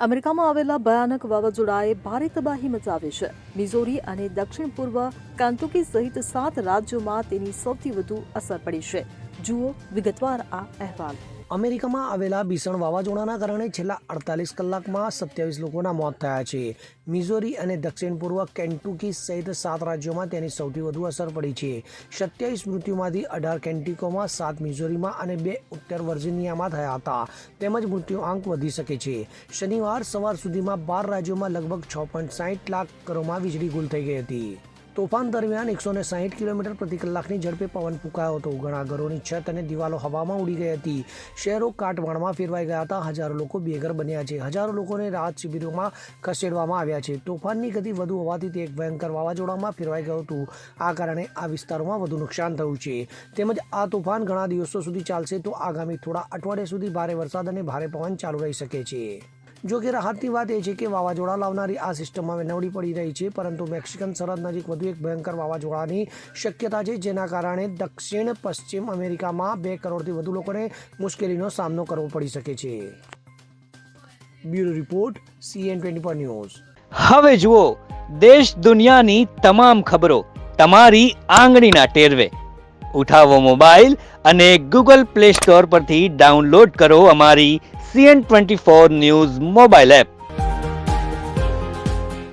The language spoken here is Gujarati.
અમેરિકામાં આવેલા ભયાનક વાવાઝોડાએ ભારે તબાહી મચાવી છે. મિઝોરી અને દક્ષિણ પૂર્વ કેન્ટુકી સહિત 7 રાજ્યોમાં તેની સૌથી વધુ અસર પડી છે. જુઓ વિગતવાર આ અહેવાલ. અમેરિકામાં આવેલા ભીષણ વાવાઝોડાના કારણે છેલ્લા 48 કલાકમાં 27 લોકોના મોત થયા છે. મિઝોરી અને દક્ષિણ પૂર્વ કેન્ટુકી સહિત 7 રાજ્યોમાં તેની સૌથી વધુ અસર પડી છે. 27 મૃત્યુમાંથી 18 કેન્ટિકોમાં, 7 મિઝોરીમાં અને 2 ઉત્તર વર્જિનિયામાં થયા હતા. તેમજ મૃત્યુઆંક વધી શકે છે. શનિવાર સવાર સુધીમાં 12 રાજ્યોમાં લગભગ 6.60 લાખ ઘરોમાં વીજળી ગુલ થઈ ગઈ હતી. તોફાન દરમિયાન 160 કિલોમીટર પ્રતિ કલાકની ઝડપે પવન ફૂંકાયો હતો. ઘણા ઘરોની છત અને દિવાલો હવામાં ઉડી ગઈ હતી. શહેરો કાટમાળમાં ફેરવાઈ ગયા હતા. હજારો લોકો બેઘર બન્યા છે. હજારો લોકોને રાહત શિબિરોમાં ખસેડવામાં આવ્યા છે. તોફાનની ગતિ વધુ હોવાથી તે એક ભયંકર વાવાઝોડામાં ફેરવાઈ ગયું હતું. આ કારણે આ વિસ્તારોમાં વધુ નુકસાન થયું છે. તેમજ આ તોફાન ઘણા દિવસો સુધી ચાલશે તો આગામી થોડા અઠવાડિયા સુધી ભારે વરસાદ અને ભારે પવન ચાલુ રહી શકે છે. જો કે રાહતની વાત એ છે કે વાવાઝોડા લાવનારી આ સિસ્ટમ હવે નબળી પડી રહી છે, પરંતુ મેક્સિકન સરહદ નજીક વધુ એક ભયંકર વાવાઝોડાની શક્યતા છે, જેના કારણે દક્ષિણ પશ્ચિમ અમેરિકામાં 2 કરોડથી વધુ લોકોને મુશ્કેલીનો સામનો કરવો પડી શકે છે. Bureau report, CN24 news. હવે જુઓ દેશ દુનિયાની તમામ ખબરો તમારી આંગળીના ટેરવે. ઉઠાવો મોબાઈલ અને Google Play Store પરથી ડાઉનલોડ કરો અમારી CN24 ન્યૂઝ મોબાઈલ એપ.